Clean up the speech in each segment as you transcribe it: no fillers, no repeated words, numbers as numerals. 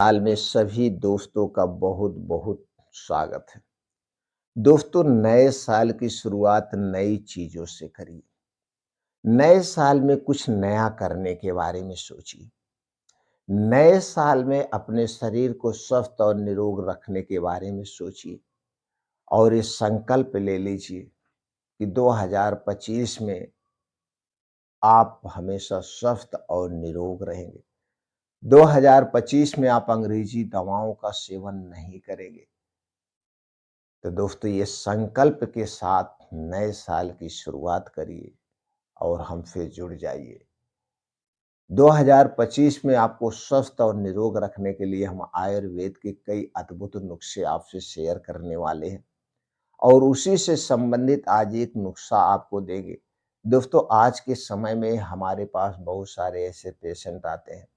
हाल में सभी दोस्तों का बहुत बहुत स्वागत है। दोस्तों, नए साल की शुरुआत नई चीजों से करिए। नए साल में कुछ नया करने के बारे में सोचिए। नए साल में अपने शरीर को स्वस्थ और निरोग रखने के बारे में सोचिए और ये संकल्प ले लीजिए कि 2025 में आप हमेशा स्वस्थ और निरोग रहेंगे। 2025 में आप अंग्रेजी दवाओं का सेवन नहीं करेंगे। तो दोस्तों, ये संकल्प के साथ नए साल की शुरुआत करिए और हमसे जुड़ जाइए। 2025 में आपको स्वस्थ और निरोग रखने के लिए हम आयुर्वेद के कई अद्भुत नुस्खे आपसे शेयर करने वाले हैं और उसी से संबंधित आज एक नुस्खा आपको देंगे। दोस्तों, आज के समय में हमारे पास बहुत सारे ऐसे पेशेंट आते हैं,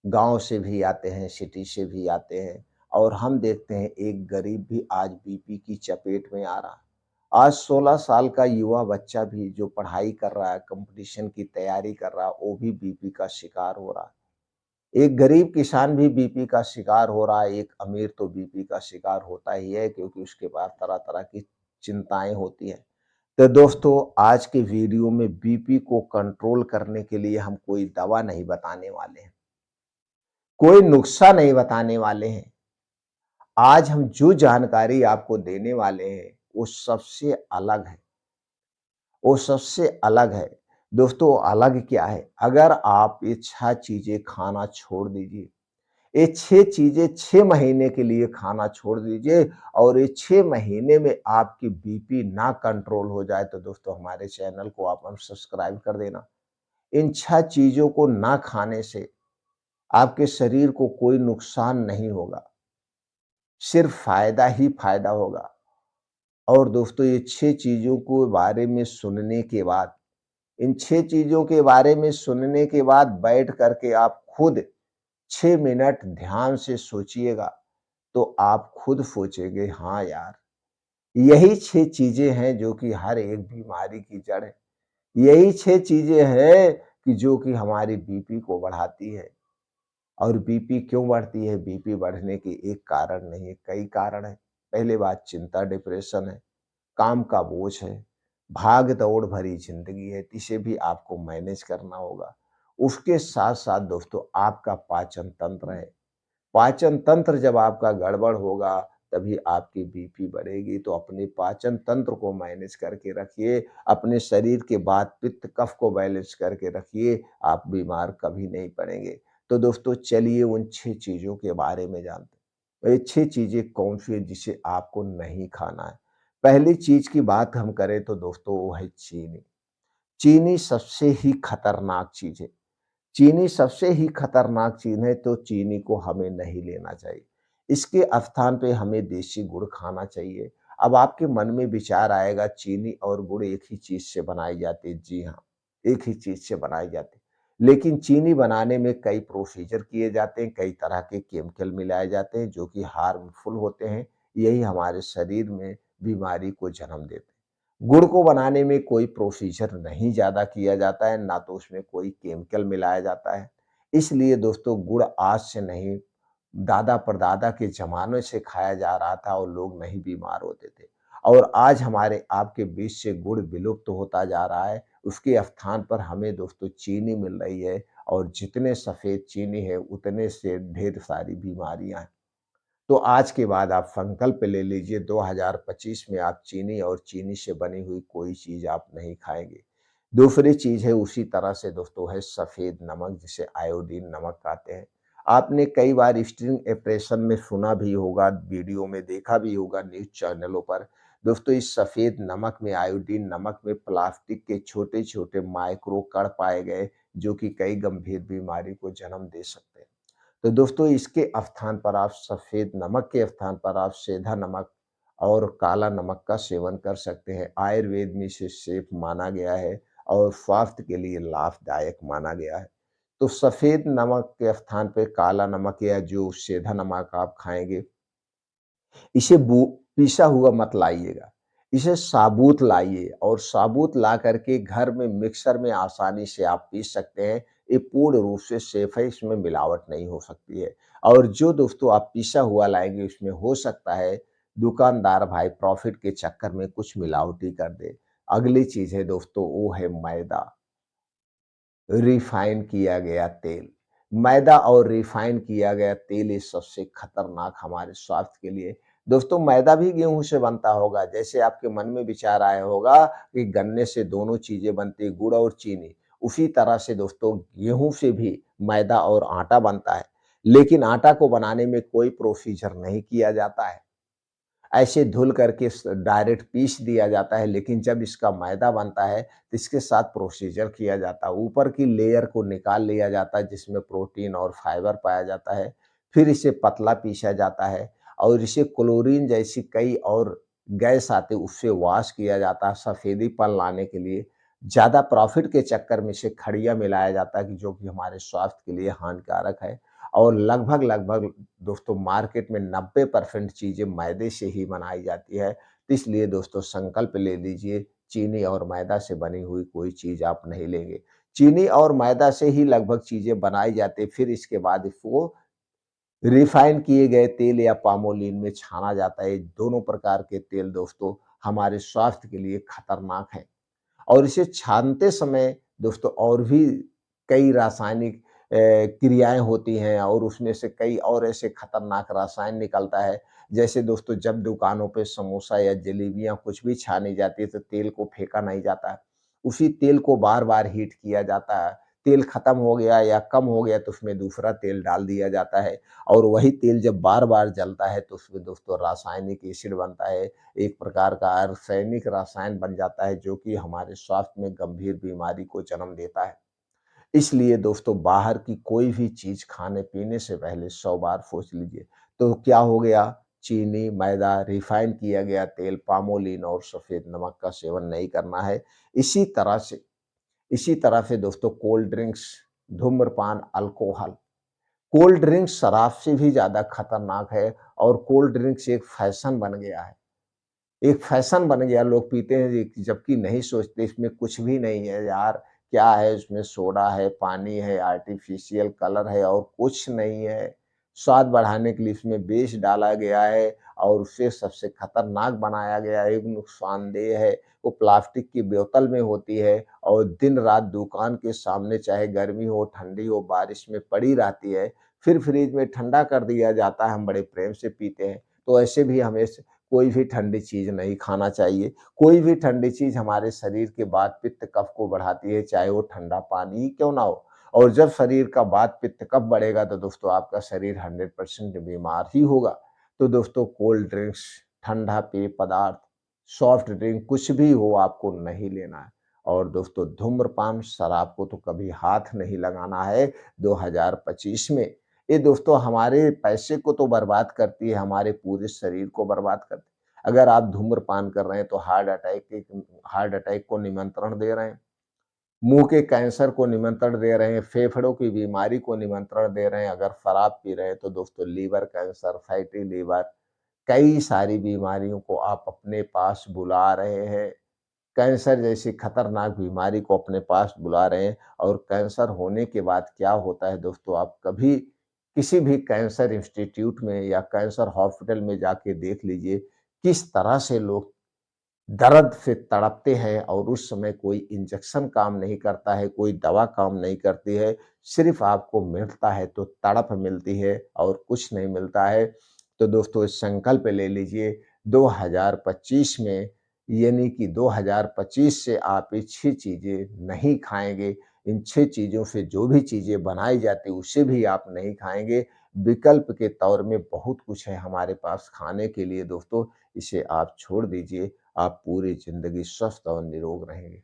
गांव से भी आते हैं, सिटी से भी आते हैं और हम देखते हैं एक गरीब भी आज बीपी की चपेट में आ रहा है। आज 16 साल का युवा बच्चा भी जो पढ़ाई कर रहा है, कंपटीशन की तैयारी कर रहा है, वो भी बीपी का शिकार हो रहा है। एक गरीब किसान भी बीपी का शिकार हो रहा है, एक अमीर तो बीपी का शिकार होता ही है क्योंकि उसके पास तरह-तरह की चिंताएँ होती हैं। तो दोस्तों, आज के वीडियो में बीपी को कंट्रोल करने के लिए हम कोई दवा नहीं बताने वाले हैं। कोई नुस्खा नहीं बताने वाले हैं। आज हम जो जानकारी आपको देने वाले हैं, वो सबसे अलग है। वो सबसे अलग है। दोस्तों, अलग क्या है? अगर आप ये 6 चीज़ें खाना छोड़ दीजिए, ये 6 चीज़ें 6 महीने के लिए खाना छोड़ दीजिए और ये 6 महीने में आपकी बीपी ना कंट्रोल हो जाए, तो दोस्तों हमारे चैनल को आप अनसब्सक्राइब कर देना। इन 6 चीज़ों को ना खाने से आपके शरीर को कोई नुकसान नहीं होगा। सिर्फ फ़ायदा ही फ़ायदा होगा। और दोस्तों, ये 6 चीज़ों को बारे में सुनने के बाद, इन 6 चीज़ों के बारे में सुनने के बाद बैठ कर के आप खुद 6 मिनट ध्यान से सोचिएगा, तो आप खुद सोचेंगे, हाँ यार, यही 6 चीज़ें हैं जो कि हर एक बीमारी की जड़ है। यही 6 चीज़ें हैं कि जो कि हमारी बीपी को बढ़ाती है। और बीपी क्यों बढ़ती है? बीपी बढ़ने के एक कारण नहीं है, कई कारण हैं। पहली बात चिंता, डिप्रेशन है, काम का बोझ है, भाग-दौड़ भरी ज़िंदगी है, इसे भी आपको मैनेज करना होगा। उसके साथ-साथ दोस्तों आपका पाचन तंत्र है। पाचन तंत्र जब आपका गड़बड़ होगा, तभी आपकी बीपी बढ़ेगी। तो अपने पाचन तंत्र को मैनेज करके रखिए, अपने शरीर के वात, पित्त, कफ को बैलेंस करके रखिए, आप बीमार कभी नहीं पड़ेंगे। तो दोस्तों, चलिए उन 6 चीज़ों के बारे में जानते हैं। ये 6 चीज़ें कौन-सी हैं जिसे आपको नहीं खाना है? पहली चीज़ की बात हम करें तो दोस्तों वो है चीनी। चीनी सबसे ही खतरनाक चीज़ है। चीनी सबसे ही खतरनाक चीज़ है, तो चीनी को हमें नहीं लेना चाहिए। इसके स्थान पे हमें देसी गुड़ खाना चाहिए। अब आपके मन में विचार आएगा, चीनी और गुड़ एक ही चीज़ से बनाई जाती है। जी हाँ, एक ही चीज़ से बनाई जाती है। लेकिन चीनी बनाने में कई प्रोसीजर किए जाते हैं, कई तरह के केमिकल मिलाए जाते हैं जो कि हार्मफुल होते हैं। यही हमारे शरीर में बीमारी को जन्म देते हैं। गुड़ को बनाने में कोई प्रोसीजर नहीं ज़्यादा किया जाता है, ना तो उसमें कोई केमिकल मिलाया जाता है। इसलिए दोस्तों, गुड़ आज से नहीं, दादा-परदादा के ज़माने से खाया जा रहा था और लोग नहीं बीमार होते थे। और आज हमारे आपके बीच से गुड़ विलुप्त होता जा रहा है, उसके स्थान पर हमें दोस्तों चीनी मिल रही है और जितने सफ़ेद चीनी है, उतने से ढेर सारी बीमारियाँ हैं। तो आज के बाद आप संकल्प ले लीजिए, 2025 में आप चीनी और चीनी से बनी हुई कोई चीज़ आप नहीं खाएँगे। दूसरी चीज़ है उसी तरह से दोस्तों है सफ़ेद नमक, जिसे आयोडीन नमक कहते हैं। आपने कई बार स्ट्रिंग ऑपरेशन में सुना भी होगा, वीडियो में देखा भी होगा न्यूज़ चैनलों पर। दोस्तों, इस सफ़ेद नमक में, आयोडीन नमक में प्लास्टिक के छोटे-छोटे माइक्रो कण पाए गए, जो कि कई गंभीर बीमारी को जन्म दे सकते हैं। तो दोस्तों, इसके स्थान पर आप सफ़ेद नमक के स्थान पर आप सेंधा नमक और काला नमक का सेवन कर सकते हैं। आयुर्वेद में इसे सेफ माना गया है और स्वास्थ्य के लिए लाभदायक माना गया है। तो सफ़ेद नमक के स्थान पे काला नमक या जो सेंधा नमक आप खाएँगे, इसे पीसा हुआ मत लाइएगा, इसे साबुत लाइए और साबुत ला करके घर में मिक्सर में आसानी से आप पीस सकते हैं। ये पूर्ण रूप से सेफ है, इसमें मिलावट नहीं हो सकती है। और जो दोस्तों आप पिसा हुआ लाएँगे उसमें हो सकता है दुकानदार भाई प्रॉफ़िट के चक्कर में कुछ मिलावटी कर दे। अगली चीज़ है दोस्तों वो है मैदा। रिफाइन किया गया तेल। मैदा और रिफाइन किया गया तेल ये सबसे खतरनाक हमारे स्वास्थ्य के लिए। दोस्तों मैदा भी गेहूँ से बनता होगा, जैसे आपके मन में विचार आया होगा कि गन्ने से दोनों चीज़ें बनती हैं, गुड़ और चीनी। उसी तरह से दोस्तों गेहूँ से भी मैदा और आटा बनता है, लेकिन आटा को बनाने में कोई प्रोसीजर नहीं किया जाता है। ऐसे धुल करके डायरेक्ट पीस दिया जाता है, लेकिन जब इसका मैदा बनता है तो इसके साथ प्रोसीजर किया जाता है। ऊपर की लेयर को निकाल लिया जाता है जिसमें प्रोटीन और फाइबर पाया जाता है। फिर इसे पतला पीसा जाता है और इसे क्लोरीन जैसी कई और गैस आते उससे वॉश किया जाता है सफेदीपन लाने के लिए। ज़्यादा प्रॉफ़िट के चक्कर में इसे खड़िया मिलाया जाता है कि जो कि हमारे स्वास्थ्य के लिए हानिकारक है। और लगभग-लगभग दोस्तों मार्केट में 90% चीज़ें मैदे से ही बनाई जाती है। तो इसलिए दोस्तों संकल्प ले लीजिए, चीनी और मैदा से बनी हुई कोई चीज़ आप नहीं लेंगे। चीनी और मैदा से ही लगभग चीज़ें बनाई जाती हैं, फिर इसके बाद इसको रिफाइन किए गए तेल या पामोलिन में छाना जाता है। ये दोनों प्रकार के तेल दोस्तों हमारे स्वास्थ्य के लिए खतरनाक हैं। और इसे छानते समय दोस्तों और भी कई रासायनिक क्रियाएँ होती हैं और उसमें से कई और ऐसे खतरनाक रसायन निकलता है। जैसे दोस्तों जब दुकानों पे समोसा या जलेबियाँ कुछ भी छानी जाती है तो तेल को फेंका नहीं जाता है। उसी तेल को बार-बार हीट किया जाता है। तेल खत्म हो गया या कम हो गया तो उसमें दूसरा तेल डाल दिया जाता है और वही तेल जब बार-बार जलता है तो उसमें दोस्तों रासायनिक एसिड बनता है। एक प्रकार का रासायनिक रसायन बन जाता है जो कि हमारे स्वास्थ्य में गंभीर बीमारी को जन्म देता है। इसलिए दोस्तों बाहर की कोई भी चीज़ खाने-पीने से पहले 100 बार सोच लीजिए। तो क्या हो गया चीनी, मैदा, रिफाइन किया गया तेल, पामोलिन और सफ़ेद नमक का सेवन नहीं करना है। इसी तरह से इसी तरह से दोस्तों कोल्ड ड्रिंक्स, धूम्रपान, अल्कोहल कोल्ड ड्रिंक्स शराब से भी ज़्यादा खतरनाक है और कोल्ड ड्रिंक्स एक फ़ैशन बन गया है। एक फ़ैशन बन गया, लोग पीते हैं जी जबकि नहीं सोचते इसमें कुछ भी नहीं है यार, क्या है इसमें सोडा है, पानी है, आर्टिफ़िशियल कलर है और कुछ नहीं है। स्वाद बढ़ाने के लिए इसमें विष डाला गया है और उसे सबसे खतरनाक बनाया गया है, एक नुकसानदेह है। वो प्लास्टिक की बोतल में होती है और दिन-रात दुकान के सामने चाहे गर्मी हो, ठंडी हो, बारिश में पड़ी रहती है। फिर फ्रिज में ठंडा कर दिया जाता है, हम बड़े प्रेम से पीते हैं। तो ऐसे भी हमें कोई भी ठंडी चीज़ नहीं खाना चाहिए। कोई भी ठंडी चीज़ हमारे शरीर के वात पित्त कफ को बढ़ाती है, चाहे वो ठंडा पानी ही क्यों ना हो। और जब शरीर का वात पित्त कफ बढ़ेगा तो दोस्तों आपका शरीर 100% बीमार ही होगा। तो दोस्तों कोल्ड ड्रिंक्स, ठंडा पेय पदार्थ, सॉफ्ट ड्रिंक कुछ भी हो आपको नहीं लेना है। और दोस्तों धूम्रपान, शराब को तो कभी हाथ नहीं लगाना है 2025 में। ये दोस्तों हमारे पैसे को तो बर्बाद करती है, हमारे पूरे शरीर को बर्बाद करती है। अगर आप धूम्रपान कर रहे हैं तो हार्ट अटैक को निमंत्रण दे रहे हैं, मुँह के कैंसर को निमंत्रण दे रहे हैं, फेफड़ों की बीमारी को निमंत्रण दे रहे हैं। अगर शराब पी रहे हैं तो दोस्तों लीवर कैंसर, फैटी लीवर, कई सारी बीमारियों को आप अपने पास बुला रहे हैं। कैंसर जैसी खतरनाक बीमारी को अपने पास बुला रहे हैं और कैंसर होने के बाद क्या होता है दोस्तों आप कभी किसी भी कैंसर इंस्टीट्यूट में या कैंसर हॉस्पिटल में जाके देख लीजिए किस तरह से लोग दर्द से तड़पते हैं और उस समय कोई इंजेक्शन काम नहीं करता है, कोई दवा काम नहीं करती है, सिर्फ़ आपको मिलता है तो तड़प मिलती है और कुछ नहीं मिलता है। तो दोस्तों संकल्प ले लीजिए 2025 में यानी कि 2025 से आप ये 6 चीज़ें नहीं खाएँगे। इन 6 चीज़ों से जो भी चीज़ें बनाई जाती हैं उसे भी आप नहीं खाएँगे। विकल्प के तौर में बहुत कुछ है हमारे पास खाने के लिए दोस्तों, इसे आप छोड़ दीजिए। आप पूरी ज़िंदगी स्वस्थ और निरोग रहेंगे।